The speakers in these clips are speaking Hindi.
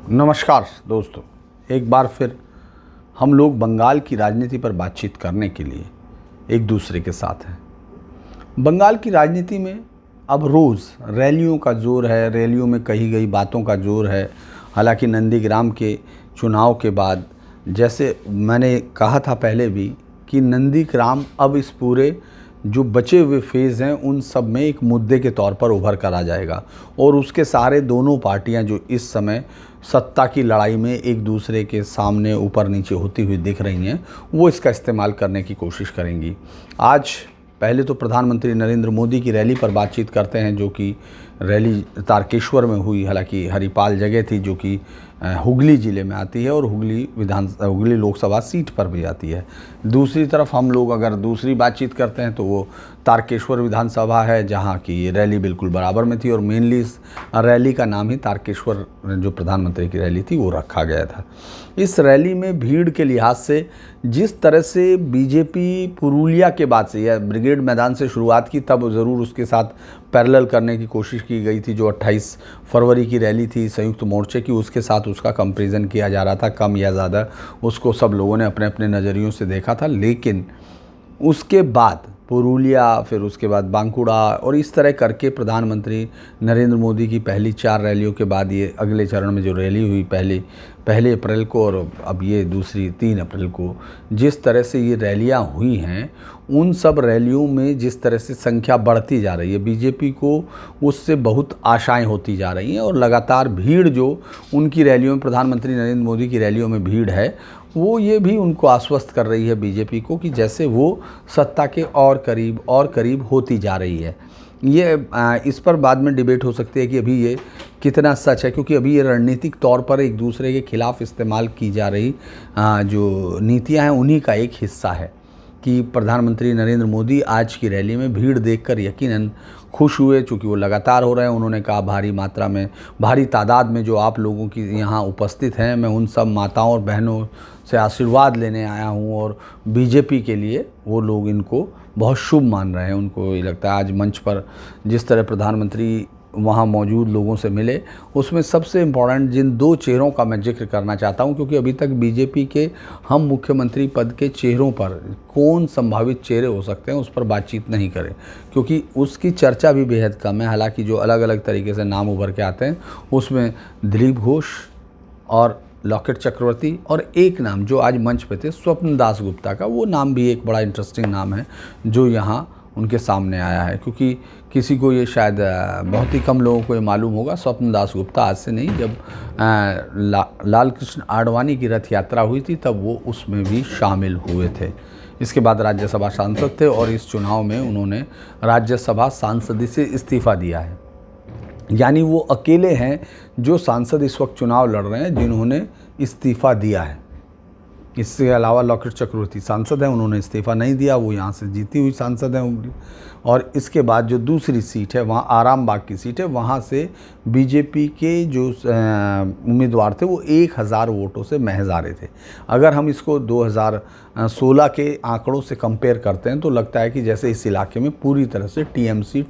नमस्कार दोस्तों, एक बार फिर हम लोग बंगाल की राजनीति पर बातचीत करने के लिए एक दूसरे के साथ हैं। बंगाल की राजनीति में अब रोज़ रैलियों का जोर है, रैलियों में कही गई बातों का जोर है। हालांकि नंदीग्राम के चुनाव के बाद, जैसे मैंने कहा था पहले भी, कि नंदीग्राम अब इस पूरे जो बचे हुए फेज़ हैं उन सब में एक मुद्दे के तौर पर उभर कर आ जाएगा और उसके सहारे दोनों पार्टियां जो इस समय सत्ता की लड़ाई में एक दूसरे के सामने ऊपर नीचे होती हुई दिख रही हैं, वो इसका इस्तेमाल करने की कोशिश करेंगी। आज पहले तो प्रधानमंत्री नरेंद्र मोदी की रैली पर बातचीत करते हैं, जो कि रैली तारकेश्वर में हुई। हालांकि हरिपाल जगह थी जो कि हुगली ज़िले में आती है और हुगली लोकसभा सीट पर भी आती है। दूसरी तरफ हम लोग अगर दूसरी बातचीत करते हैं तो वो तारकेश्वर विधानसभा है, जहाँ की ये रैली बिल्कुल बराबर में थी और मेनली इस रैली का नाम ही तारकेश्वर, जो प्रधानमंत्री की रैली थी, वो रखा गया था। इस रैली में भीड़ के लिहाज से जिस तरह से बीजेपी पुरुलिया के बाद से या ब्रिगेड मैदान से शुरुआत की, तब ज़रूर उसके साथ पैरेलल करने की कोशिश की गई थी। जो 28 फरवरी की रैली थी संयुक्त मोर्चे की, उसके साथ उसका कंपैरिजन किया जा रहा था, कम या ज़्यादा उसको सब लोगों ने अपने अपने नज़रियों से देखा था। लेकिन उसके बाद पुरुलिया, फिर उसके बाद बांकुड़ा और इस तरह करके प्रधानमंत्री नरेंद्र मोदी की पहली 4 रैलियों के बाद ये अगले चरण में जो रैली हुई पहले अप्रैल को और अब ये दूसरी 3 अप्रैल को, जिस तरह से ये रैलियां हुई हैं, उन सब रैलियों में जिस तरह से संख्या बढ़ती जा रही है, बीजेपी को उससे बहुत आशाएं होती जा रही हैं और लगातार भीड़ जो उनकी रैलियों में, प्रधानमंत्री नरेंद्र मोदी की रैलियों में भीड़ है, वो ये भी उनको आश्वस्त कर रही है बीजेपी को कि जैसे वो सत्ता के और करीब होती जा रही है। ये इस पर बाद में डिबेट हो सकती है कि अभी ये कितना सच है, क्योंकि अभी ये रणनीतिक तौर पर एक दूसरे के खिलाफ इस्तेमाल की जा रही जो नीतियां हैं उन्हीं का एक हिस्सा है कि प्रधानमंत्री नरेंद्र मोदी आज की रैली में भीड़ देखकर यकीनन खुश हुए, चूँकि वो लगातार हो रहे हैं। उन्होंने कहा भारी तादाद में जो आप लोगों की यहाँ उपस्थित हैं, मैं उन सब माताओं और बहनों से आशीर्वाद लेने आया हूँ और बीजेपी के लिए वो लोग इनको बहुत शुभ मान रहे हैं। उनको ये लगता है आज मंच पर जिस तरह प्रधानमंत्री वहाँ मौजूद लोगों से मिले, उसमें सबसे इम्पॉर्टेंट जिन 2 चेहरों का मैं जिक्र करना चाहता हूँ, क्योंकि अभी तक बीजेपी के हम मुख्यमंत्री पद के चेहरों पर कौन संभावित चेहरे हो सकते हैं उस पर बातचीत नहीं करें, क्योंकि उसकी चर्चा भी बेहद कम है। हालांकि जो अलग अलग तरीके से नाम उभर के आते हैं उसमें दिलीप घोष और लॉकेट चक्रवर्ती और एक नाम जो आज मंच पे थे, स्वप्न दास गुप्ता का, वो नाम भी एक बड़ा इंटरेस्टिंग नाम है जो यहाँ उनके सामने आया है। क्योंकि किसी को ये शायद बहुत ही कम लोगों को ये मालूम होगा, स्वप्न दास गुप्ता आज से नहीं, जब लाल कृष्ण आडवाणी की रथ यात्रा हुई थी तब वो उसमें भी शामिल हुए थे। इसके बाद राज्यसभा सांसद थे और इस चुनाव में उन्होंने राज्यसभा सांसदी से इस्तीफ़ा दिया है। यानी वो अकेले हैं जो सांसद इस वक्त चुनाव लड़ रहे हैं जिन्होंने इस्तीफ़ा दिया है। इसके अलावा लॉकेट चक्रवर्ती सांसद हैं, उन्होंने इस्तीफ़ा नहीं दिया, वो यहाँ से जीती हुई सांसद हैं। और इसके बाद जो दूसरी सीट है, वहाँ आरामबाग की सीट है, वहाँ से बीजेपी के जो उम्मीदवार थे वो 1000 वोटों से महज आ रहे थे। अगर हम इसको 2016 के आंकड़ों से कंपेयर करते हैं तो लगता है कि जैसे इस इलाके में पूरी तरह से टीएमसी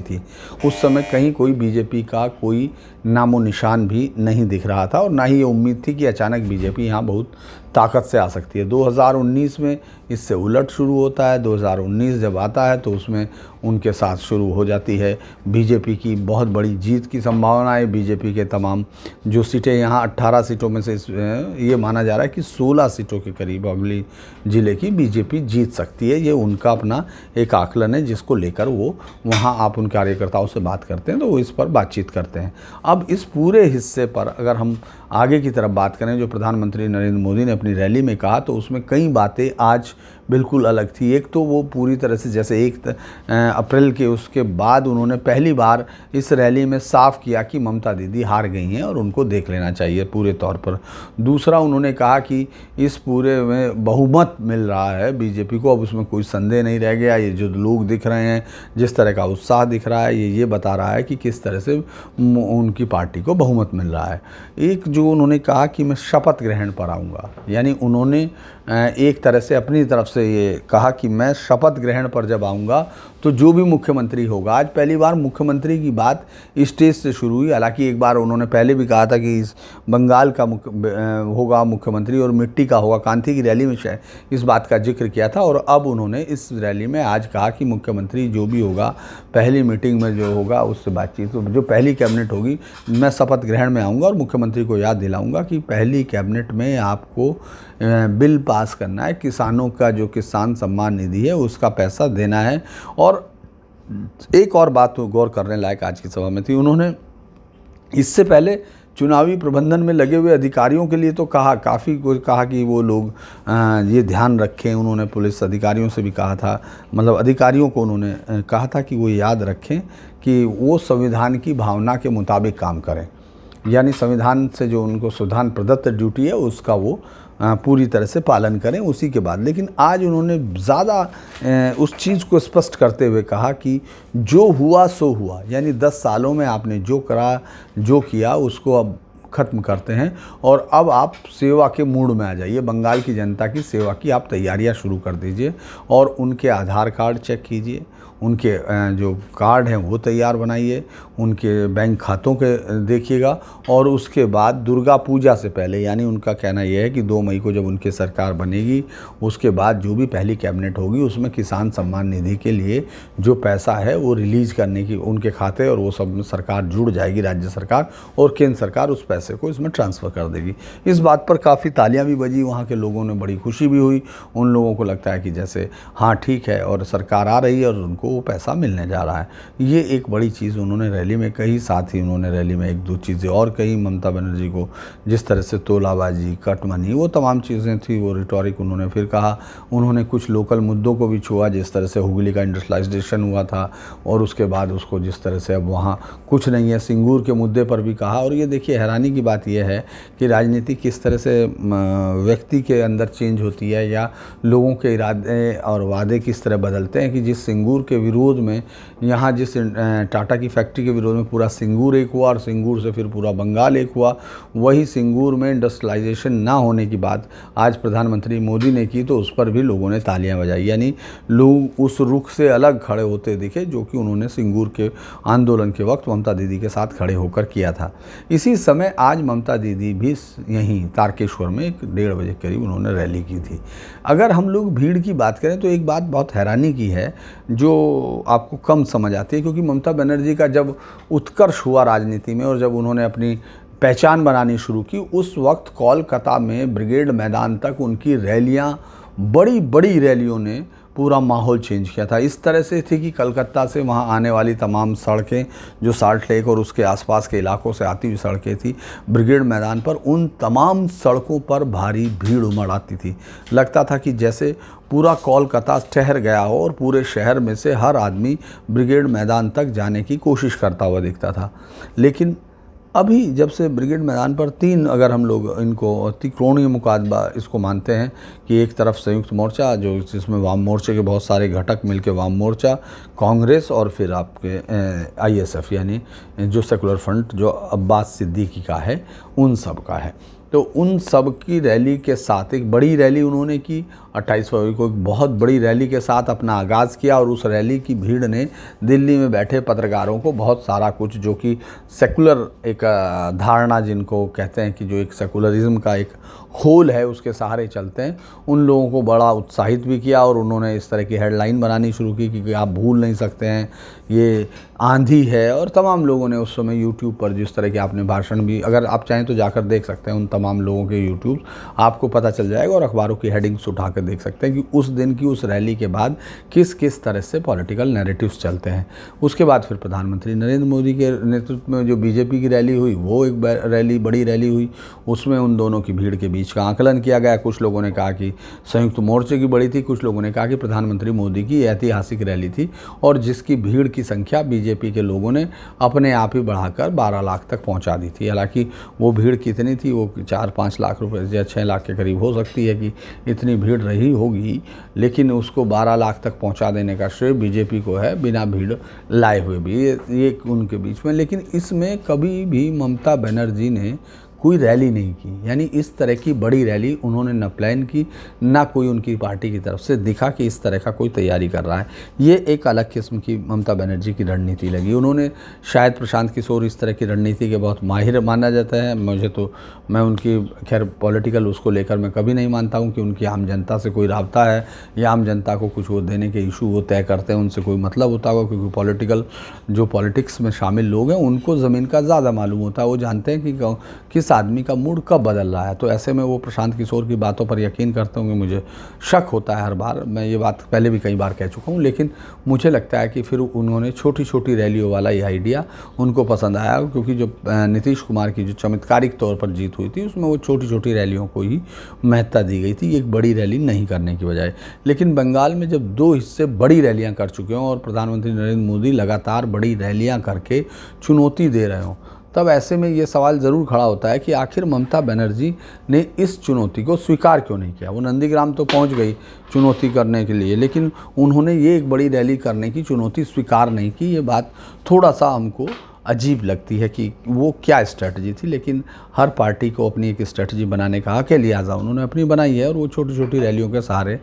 थी। उस समय कहीं कोई बीजेपी का कोई नामो निशान भी नहीं दिख रहा था और ना ही ये उम्मीद थी कि अचानक बीजेपी यहाँ बहुत ताकत से आ सकती है। 2019 में इससे उलट शुरू होता है। 2019 जब आता है तो उसमें उनके साथ शुरू हो जाती है बीजेपी की बहुत बड़ी जीत की संभावना है। बीजेपी के तमाम जो सीटें, यहाँ 18 सीटों में से ये माना जा रहा है कि 16 सीटों के करीब हुगली ज़िले की बीजेपी जीत सकती है। ये उनका अपना एक आकलन है जिसको लेकर वो वहाँ आप उन कार्यकर्ताओं से बात करते हैं तो वो इस पर बातचीत करते हैं। अब इस पूरे हिस्से पर अगर हम आगे की तरफ बात करें, जो प्रधानमंत्री नरेंद्र मोदी ने अपनी रैली में कहा, तो उसमें कई बातें आज बिल्कुल अलग थी। एक तो वो पूरी तरह से जैसे 1 अप्रैल के उसके बाद उन्होंने पहली बार इस रैली में साफ किया कि ममता दीदी हार गई हैं और उनको देख लेना चाहिए पूरे तौर पर। दूसरा, उन्होंने कहा कि इस पूरे में बहुमत मिल रहा है बीजेपी को, अब उसमें कोई संदेह नहीं रह गया। ये जो लोग दिख रहे हैं, जिस तरह का उत्साह दिख रहा है, ये बता रहा है कि किस तरह से उनकी पार्टी को बहुमत मिल रहा है। एक जो उन्होंने कहा कि मैं शपथ ग्रहण पर आऊँगा, यानी उन्होंने एक तरह से अपनी तरफ से ये कहा कि मैं शपथ ग्रहण पर जब आऊँगा तो जो भी मुख्यमंत्री होगा, आज पहली बार मुख्यमंत्री की बात स्टेज से शुरू हुई। हालांकि एक बार उन्होंने पहले भी कहा था कि इस बंगाल का होगा मुख्यमंत्री और मिट्टी का होगा, कांति की रैली में शायद इस बात का जिक्र किया था। और अब उन्होंने इस रैली में आज कहा कि मुख्यमंत्री जो भी होगा, पहली मीटिंग में जो होगा उससे बातचीत, तो जो पहली कैबिनेट होगी मैं शपथ ग्रहण में आऊँगा और मुख्यमंत्री को याद दिलाऊँगा कि पहली कैबिनेट में आपको बिल पास करना है, किसानों का जो किसान सम्मान निधि है उसका पैसा देना है। और एक और बात गौर करने लायक आज की सभा में थी, उन्होंने इससे पहले चुनावी प्रबंधन में लगे हुए अधिकारियों के लिए तो काफ़ी कुछ कहा कि वो लोग ये ध्यान रखें। उन्होंने पुलिस अधिकारियों से भी कहा था, मतलब अधिकारियों को उन्होंने कहा था कि वो याद रखें कि वो संविधान की भावना के मुताबिक काम करें, यानी संविधान से जो उनको संविधान प्रदत्त ड्यूटी है उसका वो पूरी तरह से पालन करें उसी के बाद। लेकिन आज उन्होंने ज़्यादा उस चीज़ को स्पष्ट करते हुए कहा कि जो हुआ सो हुआ, यानी 10 सालों में आपने जो करा जो किया उसको अब ख़त्म करते हैं और अब आप सेवा के मूड में आ जाइए। बंगाल की जनता की सेवा की आप तैयारियां शुरू कर दीजिए और उनके आधार कार्ड चेक कीजिए, उनके जो कार्ड हैं वो तैयार बनाइए, उनके बैंक खातों के देखिएगा। और उसके बाद दुर्गा पूजा से पहले, यानी उनका कहना यह है कि 2 मई को जब उनकी सरकार बनेगी उसके बाद जो भी पहली कैबिनेट होगी उसमें किसान सम्मान निधि के लिए जो पैसा है वो रिलीज़ करने की उनके खाते, और वो सब में सरकार जुड़ जाएगी, राज्य सरकार और केंद्र सरकार उस पैसे को इसमें ट्रांसफ़र कर देगी। इस बात पर काफ़ी तालियां भी बजी, वहाँ के लोगों ने बड़ी खुशी भी हुई। उन लोगों को लगता है कि जैसे हाँ ठीक है और सरकार आ रही है और उनको वो पैसा मिलने जा रहा है। ये एक बड़ी चीज़ उन्होंने रैली में कही। साथ ही उन्होंने रैली में 1-2 चीज़ें और कही। ममता बनर्जी को जिस तरह से तोलाबाजी, कटमनी, वो तमाम चीज़ें थी, वो रिटॉरिक उन्होंने फिर कहा। उन्होंने कुछ लोकल मुद्दों को भी छुआ, जिस तरह से हुगली का इंडस्ट्रियलाइजेशन हुआ था और उसके बाद उसको जिस तरह से अब वहाँ कुछ नहीं है, सिंगूर के मुद्दे पर भी कहा। और ये देखिए हैरानी की बात यह है कि राजनीति किस तरह से व्यक्ति के अंदर चेंज होती है या लोगों के इरादे और वादे किस तरह बदलते हैं कि जिस सिंगूर के विरोध में, यहाँ जिस टाटा की फैक्ट्री के विरोध में पूरा सिंगूर एक हुआ और सिंगूर से फिर पूरा बंगाल एक हुआ, वही सिंगूर में इंडस्ट्रियलाइजेशन ना होने की बात आज प्रधानमंत्री मोदी ने की तो उस पर भी लोगों ने तालियां बजाई। यानी लोग उस रुख से अलग खड़े होते दिखे जो कि उन्होंने सिंगूर के आंदोलन के वक्त ममता दीदी के साथ खड़े होकर किया था। इसी समय आज ममता दीदी भी यहीं तारकेश्वर में 1:30 बजे करीब उन्होंने रैली की थी। अगर हम लोग भीड़ की बात करें तो एक बात बहुत हैरानी की है जो आपको कम समझ आती है, क्योंकि ममता बनर्जी का जब उत्कर्ष हुआ राजनीति में और जब उन्होंने अपनी पहचान बनानी शुरू की, उस वक्त कोलकाता में ब्रिगेड मैदान तक उनकी रैलियां, बड़ी बड़ी रैलियों ने पूरा माहौल चेंज किया था। इस तरह से थी कि कलकत्ता से वहाँ आने वाली तमाम सड़कें जो साल्ट लेक और उसके आसपास के इलाकों से आती हुई सड़कें थी, ब्रिगेड मैदान पर उन तमाम सड़कों पर भारी भीड़ उमड़ आती थी। लगता था कि जैसे पूरा कोलकाता ठहर गया हो और पूरे शहर में से हर आदमी ब्रिगेड मैदान तक जाने की कोशिश करता हुआ दिखता था। लेकिन अभी जब से ब्रिगेड मैदान पर 3, अगर हम लोग इनको त्रिकोणीय मुकाबला इसको मानते हैं कि एक तरफ संयुक्त मोर्चा जो जिसमें वाम मोर्चे के बहुत सारे घटक मिलकर वाम मोर्चा, कांग्रेस और फिर आपके ISF यानी जो सेकुलर फ्रंट जो अब्बास सिद्दीकी का है, उन सब का है। तो उन सब की रैली के साथ एक बड़ी रैली उन्होंने की 28 फरवरी को, एक बहुत बड़ी रैली के साथ अपना आगाज़ किया। और उस रैली की भीड़ ने दिल्ली में बैठे पत्रकारों को बहुत सारा कुछ, जो कि सेकुलर एक धारणा जिनको कहते हैं कि जो एक सेकुलरिज्म का एक होल है उसके सहारे चलते हैं, उन लोगों को बड़ा उत्साहित भी किया। और उन्होंने इस तरह की हेडलाइन बनानी शुरू की कि आप भूल नहीं सकते हैं ये आंधी है। और तमाम लोगों ने उस समय यूट्यूब पर जिस तरह के आपने भाषण भी, अगर आप चाहें तो जाकर देख सकते हैं उन तमाम लोगों के यूट्यूब, आपको पता चल जाएगा। और अखबारों की हेडिंग्स उठा कर देख सकते हैं कि उस दिन की उस रैली के बाद किस किस तरह से पॉलिटिकल नैरेटिव्स चलते हैं। उसके बाद फिर प्रधानमंत्री नरेंद्र मोदी के नेतृत्व में जो बीजेपी की रैली हुई, वो एक रैली, बड़ी रैली हुई। उसमें उन दोनों की भीड़ के बीच का आकलन किया गया। कुछ लोगों ने कहा कि संयुक्त मोर्चे की बड़ी थी, कुछ लोगों ने कहा कि प्रधानमंत्री मोदी की ऐतिहासिक रैली थी और जिसकी भीड़ की संख्या बीजेपी के लोगों ने अपने आप ही बढ़ाकर 12 लाख तक पहुंचा दी थी। हालांकि वो भीड़ कितनी थी, वो 4-5 लाख रुपए या 6 लाख के करीब हो सकती है कि इतनी भीड़ रही होगी, लेकिन उसको 12 लाख तक पहुंचा देने का श्रेय बीजेपी को है, बिना भीड़ लाए हुए भी, ये उनके बीच में। लेकिन इसमें कभी भी ममता बनर्जी ने कोई रैली नहीं की। यानी इस तरह की बड़ी रैली उन्होंने न प्लान की, ना कोई उनकी पार्टी की तरफ से दिखा कि इस तरह का कोई तैयारी कर रहा है। ये एक अलग किस्म की ममता बनर्जी की रणनीति लगी। उन्होंने शायद प्रशांत किशोर इस तरह की रणनीति के बहुत माहिर माना जाता है। मुझे तो मैं उनकी खैर पॉलिटिकल उसको लेकर मैं कभी नहीं मानता हूँ कि उनकी आम जनता से कोई राब्ता है या आम जनता को कुछ वो देने के इशू वो तय करते हैं, उनसे कोई मतलब होता होगा, क्योंकि पॉलिटिक्स में शामिल लोग हैं उनको ज़मीन का ज़्यादा मालूम होता है। वो जानते हैं कि किस आदमी का मूड कब बदल रहा है। तो ऐसे में वो प्रशांत किशोर की बातों पर यकीन करते होंगे। मुझे शक होता है हर बार, मैं ये बात पहले भी कई बार कह चुका हूँ, लेकिन मुझे लगता है कि फिर उन्होंने छोटी छोटी रैलियों वाला ये आइडिया उनको पसंद आया, क्योंकि जो नीतीश कुमार की जो चमत्कारिक तौर पर जीत हुई थी उसमें वो छोटी छोटी रैलियों को ही महत्ता दी गई थी, एक बड़ी रैली नहीं करने की बजाय। लेकिन बंगाल में जब 2 हिस्से बड़ी रैलियाँ कर चुके हों और प्रधानमंत्री नरेंद्र मोदी लगातार बड़ी रैलियाँ करके चुनौती दे रहे हों, तब ऐसे में ये सवाल ज़रूर खड़ा होता है कि आखिर ममता बनर्जी ने इस चुनौती को स्वीकार क्यों नहीं किया। वो नंदीग्राम तो पहुंच गई चुनौती करने के लिए, लेकिन उन्होंने ये एक बड़ी रैली करने की चुनौती स्वीकार नहीं की। ये बात थोड़ा सा हमको अजीब लगती है कि वो क्या स्ट्रेटजी थी। लेकिन हर पार्टी को अपनी एक स्ट्रेटजी बनाने का हक है, लिहाजा उन्होंने अपनी बनाई है और वो छोटी छोटी रैलियों के सहारे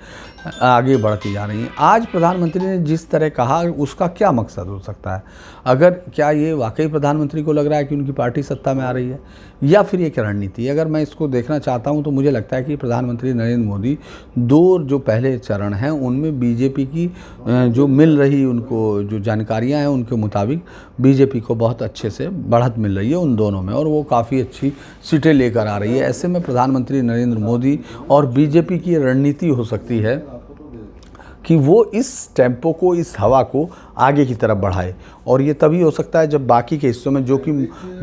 आगे बढ़ती जा रही हैं। आज प्रधानमंत्री ने जिस तरह कहा उसका क्या मकसद हो सकता है? अगर क्या ये वाकई प्रधानमंत्री को लग रहा है कि उनकी पार्टी सत्ता में आ रही है, या फिर एक रणनीति? अगर मैं इसको देखना चाहता हूं तो मुझे लगता है कि प्रधानमंत्री नरेंद्र मोदी 2 जो पहले चरण हैं उनमें बीजेपी की जो मिल रही उनको जो जानकारियां हैं उनके मुताबिक बीजेपी को बहुत अच्छे से बढ़त मिल रही है उन दोनों में, और वो काफ़ी अच्छी सीटें लेकर आ रही है। ऐसे में प्रधानमंत्री नरेंद्र मोदी और बीजेपी की रणनीति हो सकती है कि वो इस टेम्पो को, इस हवा को आगे की तरफ बढ़ाए, और ये तभी हो सकता है जब बाकी के हिस्सों में, जो कि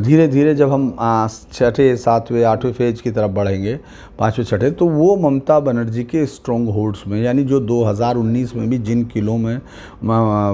धीरे धीरे जब हम 6ठे 7वें 8वें फेज की तरफ बढ़ेंगे, 5वें 6ठे, तो वो ममता बनर्जी के स्ट्रॉन्ग होल्ड्स में, यानी जो 2019 में भी जिन किलों में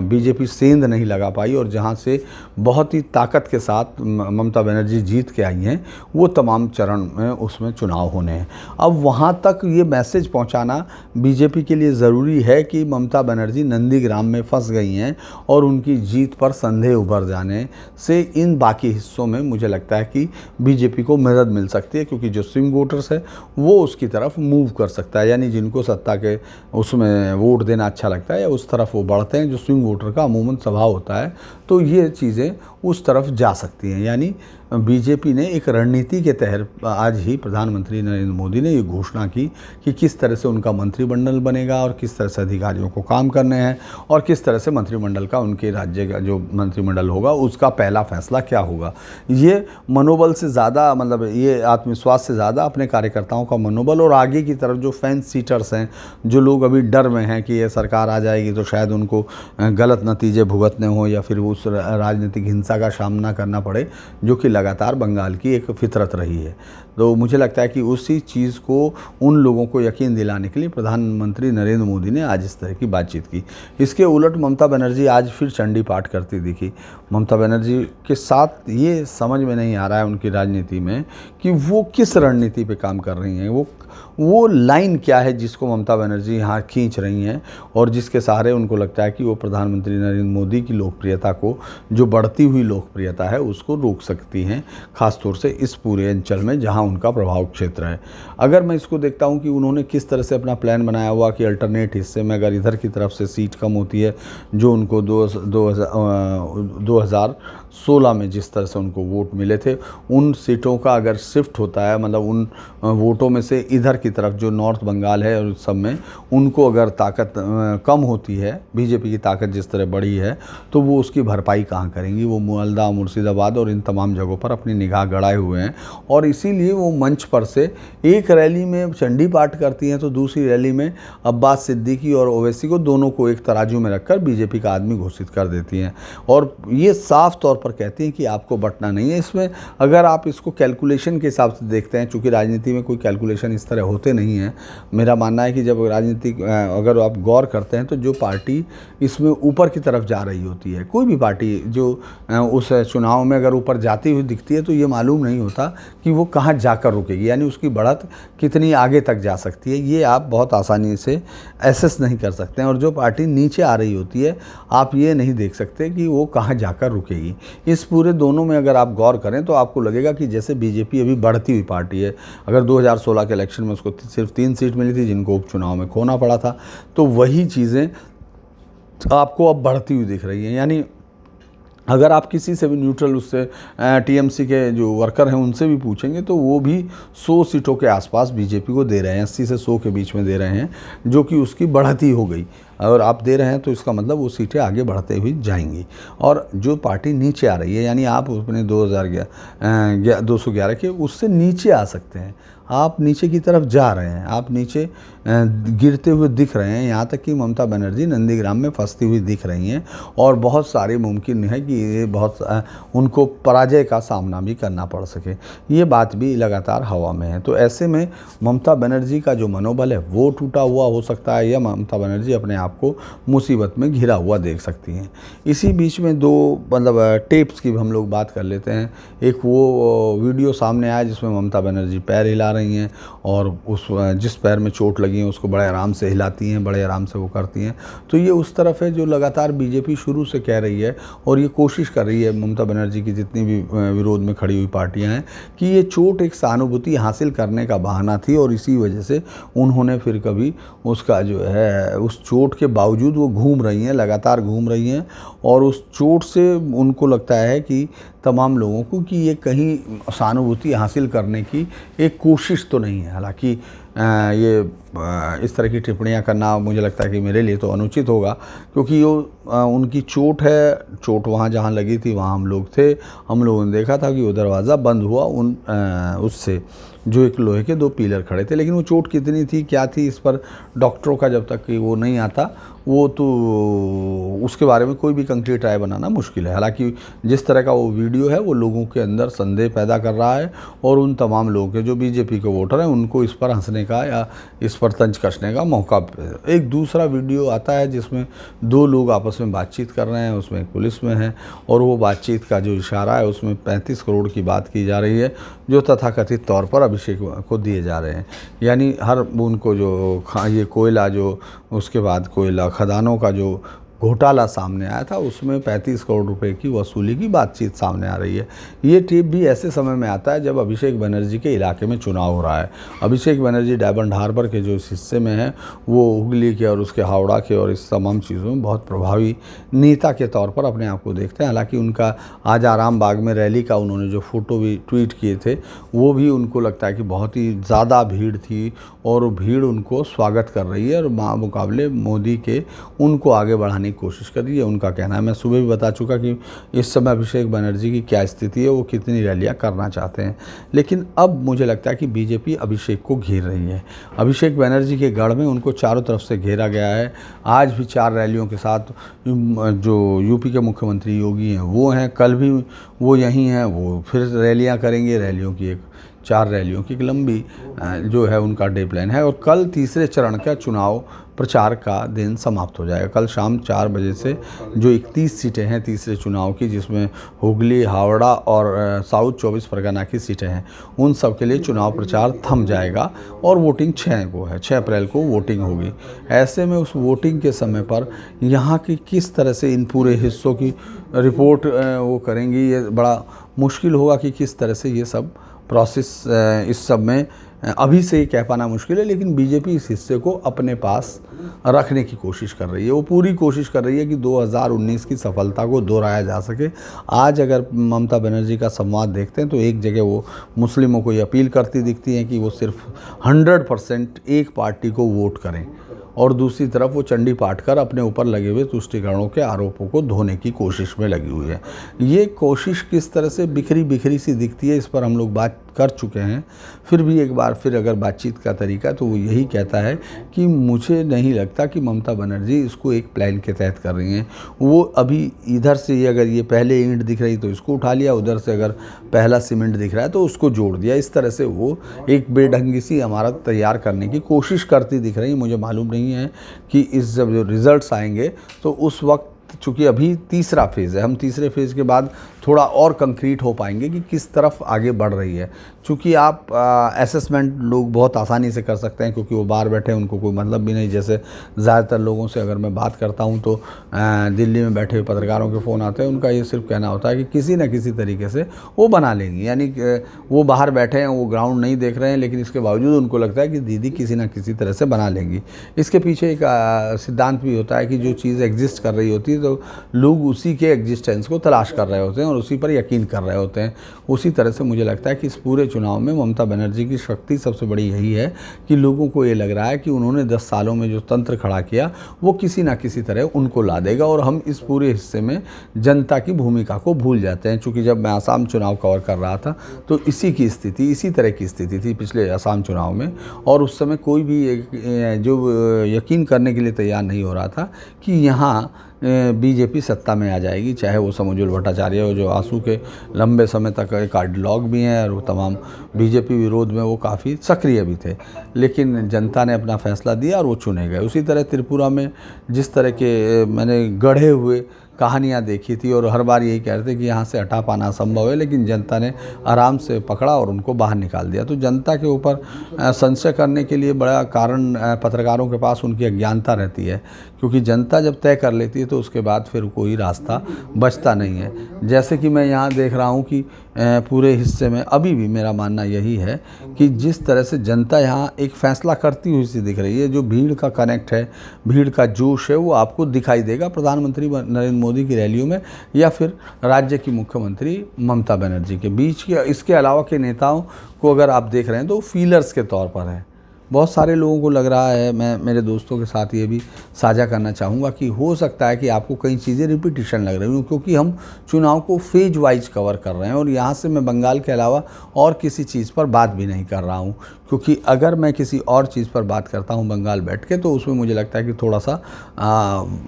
बीजेपी सेंध नहीं लगा पाई और जहाँ से बहुत ही ताकत के साथ ममता बनर्जी जीत के आई हैं, वो तमाम चरण में उसमें चुनाव होने हैं। अब वहाँ तक ये मैसेज पहुँचाना बीजेपी के लिए ज़रूरी है कि ममता बनर्जी नंदीग्राम में फंस गई हैं और उनकी जीत पर संदेह उभर जाने से इन बाकी हिस्सों में मुझे लगता है कि बीजेपी को मदद मिल सकती है, क्योंकि जो स्विंग वोटर्स है वो उसकी तरफ मूव कर सकता है। यानी जिनको सत्ता के उसमें वोट देना अच्छा लगता है या उस तरफ वो बढ़ते हैं, जो स्विंग वोटर का अमूमन स्वभाव होता है, तो ये चीज़ें उस तरफ जा सकती हैं। यानी बीजेपी ने एक रणनीति के तहत आज ही प्रधानमंत्री नरेंद्र मोदी ने ये घोषणा की कि किस तरह से उनका मंत्रिमंडल बनेगा और किस तरह से अधिकारियों को काम करने हैं और किस तरह से मंत्रिमंडल का, उनके राज्य का जो मंत्रिमंडल होगा उसका पहला फैसला क्या होगा। ये मनोबल से ज़्यादा, मतलब ये आत्मविश्वास से ज़्यादा अपने कार्यकर्ताओं का मनोबल और आगे की तरफ जो फैंस सीटर्स हैं, जो लोग अभी डर में हैं कि ये सरकार आ जाएगी तो शायद उनको गलत नतीजे भुगतने हों या फिर उस राजनीतिक हिंसा का सामना करना पड़े, जो कि लगातार बंगाल की एक फितरत रही है। तो मुझे लगता है कि उसी चीज़ को उन लोगों को यकीन दिलाने के लिए प्रधानमंत्री नरेंद्र मोदी ने आज इस तरह की बातचीत की। इसके उलट ममता बनर्जी आज फिर चंडी पाठ करती दिखी। ममता बनर्जी के साथ ये समझ में नहीं आ रहा है उनकी राजनीति में कि वो किस रणनीति पे काम कर रही हैं, वो लाइन क्या है जिसको ममता बनर्जी यहाँ खींच रही हैं और जिसके सहारे उनको लगता है कि वो प्रधानमंत्री नरेंद्र मोदी की लोकप्रियता को, जो बढ़ती हुई लोकप्रियता है, उसको रोक सकती हैं, खासतौर से इस पूरे अंचल में जहाँ उनका प्रभाव क्षेत्र है। अगर मैं इसको देखता हूँ कि उन्होंने किस तरह से अपना प्लान बनाया हुआ कि अल्टरनेट हिस्से में अगर इधर की तरफ से सीट कम होती है, जो उनको 2016 में जिस तरह से उनको वोट मिले थे, उन सीटों का अगर शिफ्ट होता है, मतलब उन वोटों में से इधर की तरफ जो नॉर्थ बंगाल है और सब में उनको अगर ताकत कम होती है, बीजेपी की ताकत जिस तरह बढ़ी है, तो वो उसकी भरपाई कहाँ करेंगी। वो मालदा, मुर्शिदाबाद और इन तमाम जगहों पर अपनी निगाह गड़ाए हुए हैं और इसीलिए वो मंच पर से एक रैली में चंडी पाठ करती हैं तो दूसरी रैली में अब्बास सिद्दीकी और ओवैसी को, दोनों को एक तराजू में रखकर बीजेपी का आदमी घोषित कर देती हैं और ये साफ तौर पर कहती हैं कि आपको बंटना नहीं है। इसमें अगर आप इसको कैलकुलेशन के हिसाब से देखते हैं, चूँकि राजनीति में कोई कैलकुलेशन इस तरह होते नहीं हैं, मेरा मानना है कि जब राजनीतिक अगर आप गौर करते हैं तो जो पार्टी इसमें ऊपर की तरफ जा रही होती है, कोई भी पार्टी जो उस चुनाव में अगर ऊपर जाती हुई दिखती है, तो ये मालूम नहीं होता कि वो कहाँ जाकर रुकेगी, यानी उसकी बढ़त कितनी आगे तक जा सकती है, ये आप बहुत आसानी से एसेस नहीं कर सकते हैं। और जो पार्टी नीचे आ रही होती है, आप ये नहीं देख सकते कि वो कहाँ जाकर रुकेगी। इस पूरे दोनों में अगर आप गौर करें तो आपको लगेगा कि जैसे बीजेपी अभी बढ़ती हुई पार्टी है। अगर 2016 के इलेक्शन में उसको सिर्फ 3 सीट मिली थी जिनको उपचुनाव में खोना पड़ा था, तो वही चीज़ें आपको अब बढ़ती हुई दिख रही हैं। यानी अगर आप किसी से भी न्यूट्रल उससे टीएमसी के जो वर्कर हैं उनसे भी पूछेंगे तो वो भी 100 सीटों के आसपास बीजेपी को दे रहे हैं, 80 से 100 के बीच में दे रहे हैं, जो कि उसकी बढ़ती हो गई। और आप दे रहे हैं तो इसका मतलब वो सीटें आगे बढ़ते हुई जाएंगी। और जो पार्टी नीचे आ रही है, यानी आप अपने 211 के उससे नीचे आ सकते हैं, आप नीचे की तरफ जा रहे हैं, आप नीचे गिरते हुए दिख रहे हैं। यहाँ तक कि ममता बनर्जी नंदीग्राम में फंसती हुई दिख रही हैं और बहुत सारे मुमकिन है कि ये बहुत उनको पराजय का सामना भी करना पड़ सके। ये बात भी लगातार हवा में है। तो ऐसे में ममता बनर्जी का जो मनोबल है वो टूटा हुआ हो सकता है, या ममता बनर्जी अपने आप को मुसीबत में घिरा हुआ देख सकती हैं। इसी बीच में दो टेप्स की हम लोग बात कर लेते हैं। एक वो वीडियो सामने आया जिसमें ममता बनर्जी पैर हिला रही हैं और उस जिस पैर में चोट लगी है उसको बड़े आराम से हिलाती हैं, बड़े आराम से वो करती हैं। तो ये उस तरफ है जो लगातार बीजेपी शुरू से कह रही है और ये कोशिश कर रही है, ममता बनर्जी की जितनी भी विरोध में खड़ी हुई पार्टियां हैं, कि ये चोट एक सहानुभूति हासिल करने का बहाना थी और इसी वजह से उन्होंने फिर कभी उसका जो है उस चोट के बावजूद वो घूम रही हैं, लगातार घूम रही हैं और उस चोट से उनको लगता है कि तमाम लोगों को कि ये कहीं सहानुभूति हासिल करने की एक कोशिश तो नहीं है। हालांकि ये इस तरह की टिप्पणियां करना मुझे लगता है कि मेरे लिए तो अनुचित होगा, क्योंकि वो उनकी चोट है। चोट वहाँ जहाँ लगी थी वहाँ हम लोग थे, हम लोगों ने देखा था कि वो दरवाज़ा बंद हुआ उससे जो एक लोहे के 2 पिलर खड़े थे। लेकिन वो चोट कितनी थी, क्या थी, इस पर डॉक्टरों का जब तक कि वो नहीं आता वो तो उसके बारे में कोई भी कंक्रीट राय बनाना मुश्किल है। हालांकि जिस तरह का वो वीडियो है वो लोगों के अंदर संदेह पैदा कर रहा है और उन तमाम लोगों के जो बीजेपी के वोटर हैं उनको इस पर हंसने का या इस पर तंज कसने का मौका। एक दूसरा वीडियो आता है जिसमें 2 लोग आपस में बातचीत कर रहे हैं, उसमें एक पुलिस में है और वो बातचीत का जो इशारा है उसमें 35 करोड़ की बात की जा रही है जो तथाकथित तौर पर अभिषेक को दिए जा रहे हैं। यानी हर उनको जो ये कोयला जो उसके बाद कोयला खदानों का जो घोटाला सामने आया था उसमें 35 करोड़ रुपए की वसूली की बातचीत सामने आ रही है। ये टेप भी ऐसे समय में आता है जब अभिषेक बनर्जी के इलाके में चुनाव हो रहा है। अभिषेक बनर्जी डायमंड हार्बर के जो इस हिस्से में है वो हुगली के और उसके हावड़ा के और इस तमाम चीज़ों में बहुत प्रभावी नेता के तौर पर अपने आप को देखते हैं। हालांकि उनका आज आराम बाग में रैली का उन्होंने जो फ़ोटो भी ट्वीट किए थे वो भी उनको लगता है कि बहुत ही ज़्यादा भीड़ थी और भीड़ उनको स्वागत कर रही है और मुकाबले मोदी के उनको आगे बढ़ाने की कोशिश कर रही है, उनका कहना है। मैं सुबह भी बता चुका कि इस समय अभिषेक बनर्जी की क्या स्थिति है, वो कितनी रैलियां करना चाहते हैं। लेकिन अब मुझे लगता है कि बीजेपी अभिषेक को घेर रही है। अभिषेक बनर्जी के गढ़ में उनको चारों तरफ से घेरा गया है। आज भी 4 रैलियों के साथ जो यूपी के मुख्यमंत्री योगी हैं वो हैं, कल भी वो यहीं हैं, वो फिर रैलियाँ करेंगे। रैलियों की 4 रैलियों की एक लंबी जो है उनका डे प्लान है और कल तीसरे चरण का चुनाव प्रचार का दिन समाप्त हो जाएगा। कल शाम 4 बजे से जो 31 सीटें हैं तीसरे चुनाव की, जिसमें हुगली, हावड़ा और साउथ 24 परगना की सीटें हैं, उन सब के लिए चुनाव प्रचार थम जाएगा और वोटिंग 6 को है, 6 अप्रैल को वोटिंग होगी। ऐसे में उस वोटिंग के समय पर यहाँ की किस तरह से इन पूरे हिस्सों की रिपोर्ट वो करेंगी, ये बड़ा मुश्किल होगा कि किस तरह से ये सब प्रोसेस इस सब में अभी से ही कह पाना मुश्किल है। लेकिन बीजेपी इस हिस्से को अपने पास रखने की कोशिश कर रही है। वो पूरी कोशिश कर रही है कि 2019 की सफलता को दोहराया जा सके। आज अगर ममता बनर्जी का संवाद देखते हैं तो एक जगह वो मुस्लिमों को ये अपील करती दिखती हैं कि वो सिर्फ 100% एक पार्टी को वोट करें और दूसरी तरफ वो चंडी पाठ कर अपने ऊपर लगे हुए तुष्टिकरणों के आरोपों को धोने की कोशिश में लगी हुई है। ये कोशिश किस तरह से बिखरी बिखरी सी दिखती है इस पर हम लोग बात कर चुके हैं। फिर भी एक बार फिर अगर बातचीत का तरीका तो वो यही कहता है कि मुझे नहीं लगता कि ममता बनर्जी इसको एक प्लान के तहत कर रही हैं। वो अभी इधर से अगर ये पहले ईंट दिख रही तो इसको उठा लिया, उधर से अगर पहला सीमेंट दिख रहा है तो उसको जोड़ दिया। इस तरह से वो एक बेढंगी सी इमारत तैयार करने की कोशिश करती दिख रही। मुझे मालूम नहीं है कि इस जब जो रिज़ल्ट्स आएंगे तो उस वक्त, चूँकि अभी तीसरा फेज़ है, हम तीसरे फेज़ के बाद थोड़ा और कंक्रीट हो पाएंगे कि किस तरफ आगे बढ़ रही है। चूँकि आप असेसमेंट लोग बहुत आसानी से कर सकते हैं क्योंकि वो बाहर बैठे हैं, उनको कोई मतलब भी नहीं। जैसे ज़्यादातर लोगों से अगर मैं बात करता हूँ तो दिल्ली में बैठे हुए पत्रकारों के फ़ोन आते हैं, उनका ये सिर्फ कहना होता है कि किसी न किसी तरीके से वो बना लेंगी। यानी वो बाहर बैठे हैं, वो ग्राउंड नहीं देख रहे हैं, लेकिन इसके बावजूद उनको लगता है कि दीदी किसी न किसी तरह से बना लेंगी। इसके पीछे एक सिद्धांत भी होता है कि जो चीज़ एग्जिस्ट कर रही होती है तो लोग उसी के एग्जिस्टेंस को तलाश कर रहे होते हैं और उसी पर यकीन कर रहे होते हैं। उसी तरह से मुझे लगता है कि इस पूरे चुनाव में ममता बनर्जी की शक्ति सबसे बड़ी यही है कि लोगों को ये लग रहा है कि उन्होंने 10 सालों में जो तंत्र खड़ा किया वो किसी ना किसी तरह उनको ला देगा और हम इस पूरे हिस्से में जनता की भूमिका को भूल जाते हैं। चूँकि जब मैं आसाम चुनाव कवर कर रहा था तो इसी तरह की स्थिति थी पिछले आसाम चुनाव में, और उस समय कोई भी जो यकीन करने के लिए तैयार नहीं हो रहा था कि यहाँ बीजेपी सत्ता में आ जाएगी, चाहे वो समुज्ज्वल भट्टाचार्य हो जो आंसू के लंबे समय तक एक आइडियलॉग भी हैं और वो तमाम बीजेपी विरोध में वो काफ़ी सक्रिय भी थे। लेकिन जनता ने अपना फैसला दिया और वो चुने गए। उसी तरह त्रिपुरा में जिस तरह के मैंने गढ़े हुए कहानियाँ देखी थी और हर बार यही कह रहे थे कि यहाँ से हटा पाना असंभव है, लेकिन जनता ने आराम से पकड़ा और उनको बाहर निकाल दिया। तो जनता के ऊपर संशय करने के लिए बड़ा कारण पत्रकारों के पास उनकी अज्ञानता रहती है, क्योंकि जनता जब तय कर लेती है तो उसके बाद फिर कोई रास्ता बचता नहीं है। जैसे कि मैं यहाँ देख रहा हूँ कि पूरे हिस्से में अभी भी मेरा मानना यही है कि जिस तरह से जनता यहाँ एक फ़ैसला करती हुई सी दिख रही है, जो भीड़ का कनेक्ट है, भीड़ का जोश है, वो आपको दिखाई देगा प्रधानमंत्री नरेंद्र मोदी की रैलियों में या फिर राज्य की मुख्यमंत्री ममता बनर्जी के बीच के। इसके अलावा के नेताओं को अगर आप देख रहे हैं तो फीलर्स के तौर पर है। बहुत सारे लोगों को लग रहा है, मैं मेरे दोस्तों के साथ ये भी साझा करना चाहूँगा कि हो सकता है कि आपको कई चीज़ें रिपीटिशन लग रही हूँ, क्योंकि हम चुनाव को फेज वाइज कवर कर रहे हैं और यहाँ से मैं बंगाल के अलावा और किसी चीज़ पर बात भी नहीं कर रहा हूँ। क्योंकि अगर मैं किसी और चीज़ पर बात करता हूँ बंगाल बैठ के तो उसमें मुझे लगता है कि थोड़ा सा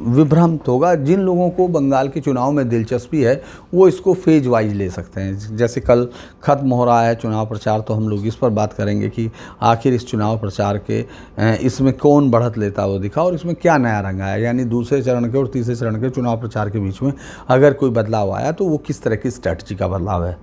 विभ्रमित होगा। जिन लोगों को बंगाल के चुनाव में दिलचस्पी है वो इसको फेज वाइज ले सकते हैं। जैसे कल ख़त्म हो रहा है चुनाव प्रचार, तो हम लोग इस पर बात करेंगे कि आखिर इस चुनाव प्रचार के इसमें कौन बढ़त लेता वो दिखा और इसमें क्या नया रंग आया। यानी दूसरे चरण के और तीसरे चरण के चुनाव प्रचार के बीच में अगर कोई बदलाव आया तो वो किस तरह की स्ट्रैटेजी का बदलाव है।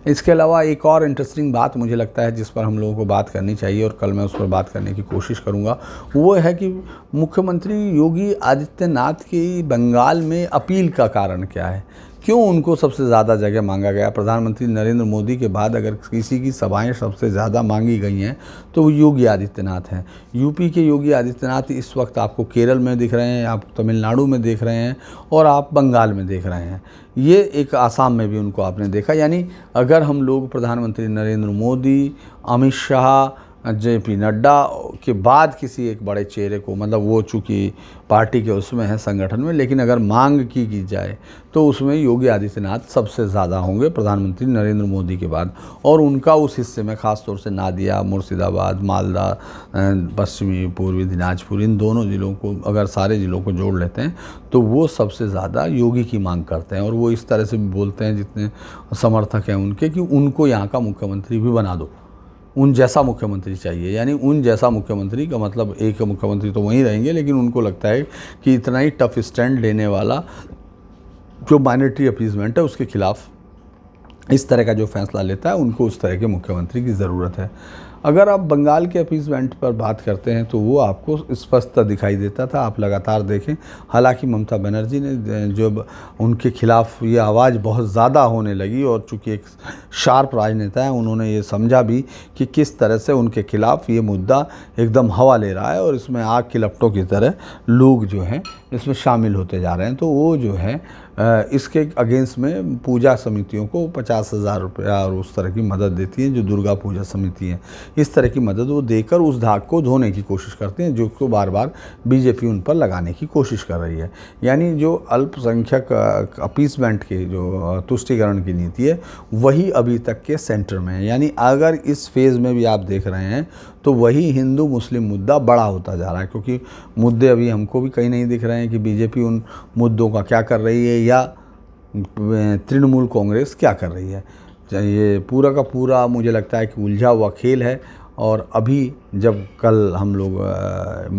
इसके अलावा एक और इंटरेस्टिंग बात मुझे लगता है जिस पर हम लोगों को बात करनी चाहिए और कल मैं उस पर बात करने की कोशिश करूंगा, वो है कि मुख्यमंत्री योगी आदित्यनाथ की बंगाल में अपील का कारण क्या है, क्यों उनको सबसे ज़्यादा जगह मांगा गया। प्रधानमंत्री नरेंद्र मोदी के बाद अगर किसी की सभाएं सबसे ज़्यादा मांगी गई हैं तो वो योगी आदित्यनाथ हैं। यूपी के योगी आदित्यनाथ इस वक्त आपको केरल में दिख रहे हैं, आप तमिलनाडु में देख रहे हैं और आप बंगाल में देख रहे हैं। ये एक आसाम में भी उनको आपने देखा। यानी अगर हम लोग प्रधानमंत्री नरेंद्र मोदी, अमित शाह, JP नड्डा के बाद किसी एक बड़े चेहरे को, मतलब वो चूँकि पार्टी के उसमें है संगठन में, लेकिन अगर मांग की जाए तो उसमें योगी आदित्यनाथ सबसे ज़्यादा होंगे प्रधानमंत्री नरेंद्र मोदी के बाद। और उनका उस हिस्से में ख़ास तौर से नादिया, मुर्शिदाबाद, मालदा, पश्चिमी पूर्वी दिनाजपुर, इन दोनों ज़िलों को अगर सारे ज़िलों को जोड़ लेते हैं तो वो सबसे ज़्यादा योगी की मांग करते हैं। और वो इस तरह से भी बोलते हैं जितने समर्थक हैं उनके कि उनको यहाँ का मुख्यमंत्री भी बना दो, उन जैसा मुख्यमंत्री चाहिए। यानी उन जैसा मुख्यमंत्री का मतलब एक मुख्यमंत्री तो वहीं रहेंगे, लेकिन उनको लगता है कि इतना ही टफ स्टैंड लेने वाला जो माइनॉरिटी अपीजमेंट है उसके खिलाफ इस तरह का जो फैसला लेता है, उनको उस तरह के मुख्यमंत्री की ज़रूरत है। अगर आप बंगाल के अपीजमेंट पर बात करते हैं तो वो आपको स्पष्ट दिखाई देता था। आप लगातार देखें, हालांकि ममता बनर्जी ने जब उनके खिलाफ ये आवाज़ बहुत ज़्यादा होने लगी और चूँकि एक शार्प राजनेता है, उन्होंने ये समझा भी कि किस तरह से उनके खिलाफ ये मुद्दा एकदम हवा ले रहा है और इसमें आग की लपटों की तरह लोग जो हैं इसमें शामिल होते जा रहे हैं। तो वो जो है इसके अगेंस्ट में पूजा समितियों को 50,000 रुपया और उस तरह की मदद देती है, जो दुर्गा पूजा समिति है। इस तरह की मदद वो देकर उस धाक को धोने की कोशिश करते हैं, जो को बार बार बीजेपी उन पर लगाने की कोशिश कर रही है। यानी जो अल्पसंख्यक अपीसमेंट की जो तुष्टिकरण की नीति है वही अभी तक के सेंटर में है। यानी अगर इस फेज़ में भी आप देख रहे हैं तो वही हिंदू मुस्लिम मुद्दा बड़ा होता जा रहा है, क्योंकि मुद्दे अभी हमको भी कहीं नहीं दिख रहे हैं कि बीजेपी उन मुद्दों का क्या कर रही है या तृणमूल कांग्रेस क्या कर रही है। ये पूरा का पूरा मुझे लगता है कि उलझा हुआ खेल है। और अभी जब कल हम लोग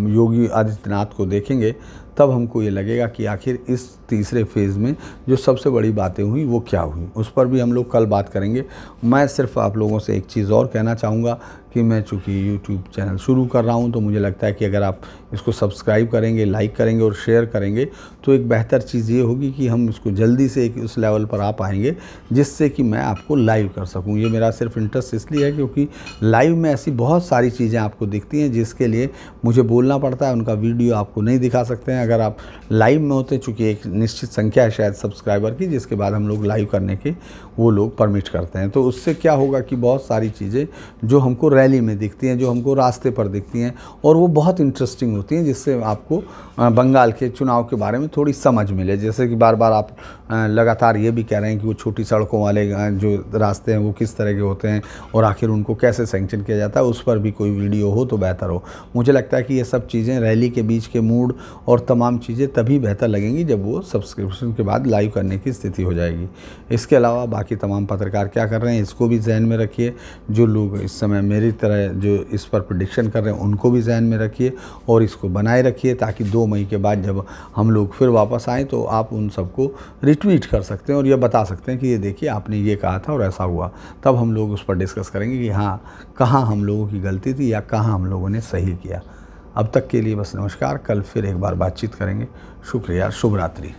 योगी आदित्यनाथ को देखेंगे तब हमको ये लगेगा कि आखिर इस तीसरे फेज़ में जो सबसे बड़ी बातें हुई वो क्या हुई, उस पर भी हम लोग कल बात करेंगे। मैं सिर्फ आप लोगों से एक चीज़ और कहना चाहूँगा कि मैं चूँकि यूट्यूब चैनल शुरू कर रहा हूँ, तो मुझे लगता है कि अगर आप इसको सब्सक्राइब करेंगे, लाइक करेंगे और शेयर करेंगे तो एक बेहतर चीज़ ये होगी कि हम इसको जल्दी से एक उस लेवल पर आ पाएंगे जिससे कि मैं आपको लाइव कर सकूं। ये मेरा सिर्फ इंटरेस्ट इसलिए है क्योंकि लाइव में ऐसी बहुत सारी चीज़ें आपको दिखती हैं जिसके लिए मुझे बोलना पड़ता है, उनका वीडियो आपको नहीं दिखा सकते हैं अगर आप लाइव में होते, चूँकि एक निश्चित संख्या है शायद सब्सक्राइबर की जिसके बाद हम लोग लाइव करने के वो लोग परमिट करते हैं। तो उससे क्या होगा कि बहुत सारी चीज़ें जो हमको रैली में दिखती हैं, जो हमको रास्ते पर दिखती हैं और वो बहुत इंटरेस्टिंग होती हैं, जिससे आपको बंगाल के चुनाव के बारे में थोड़ी समझ मिले। जैसे कि बार बार आप लगातार ये भी कह रहे हैं कि वो छोटी सड़कों वाले जो रास्ते हैं वो किस तरह के होते हैं और आखिर उनको कैसे सैंक्शन किया जाता है, उस पर भी कोई वीडियो हो तो बेहतर हो। मुझे लगता है कि ये सब चीज़ें रैली के बीच के मूड और तमाम चीज़ें तभी बेहतर लगेंगी जब वो सब्सक्रिप्शन के बाद लाइव करने की स्थिति हो जाएगी। इसके अलावा बाकी तमाम पत्रकार क्या कर रहे हैं इसको भी जहन में रखिए। जो लोग इस समय मेरी तरह जो इस पर प्रेडिक्शन कर रहे हैं उनको भी जहन में रखिए और इसको बनाए रखिए ताकि 2 मई के बाद जब हम लोग फिर वापस आएँ तो आप उन सबको रिट्वीट कर सकते हैं और ये बता सकते हैं कि ये देखिए आपने ये कहा था और ऐसा हुआ। तब हम लोग उस पर डिस्कस करेंगे कि हाँ, कहाँ हम लोगों की गलती थी या कहाँ हम लोगों ने सही किया। अब तक के लिए बस नमस्कार, कल फिर एक बार बातचीत करेंगे। शुक्रिया, शुभ रात्रि।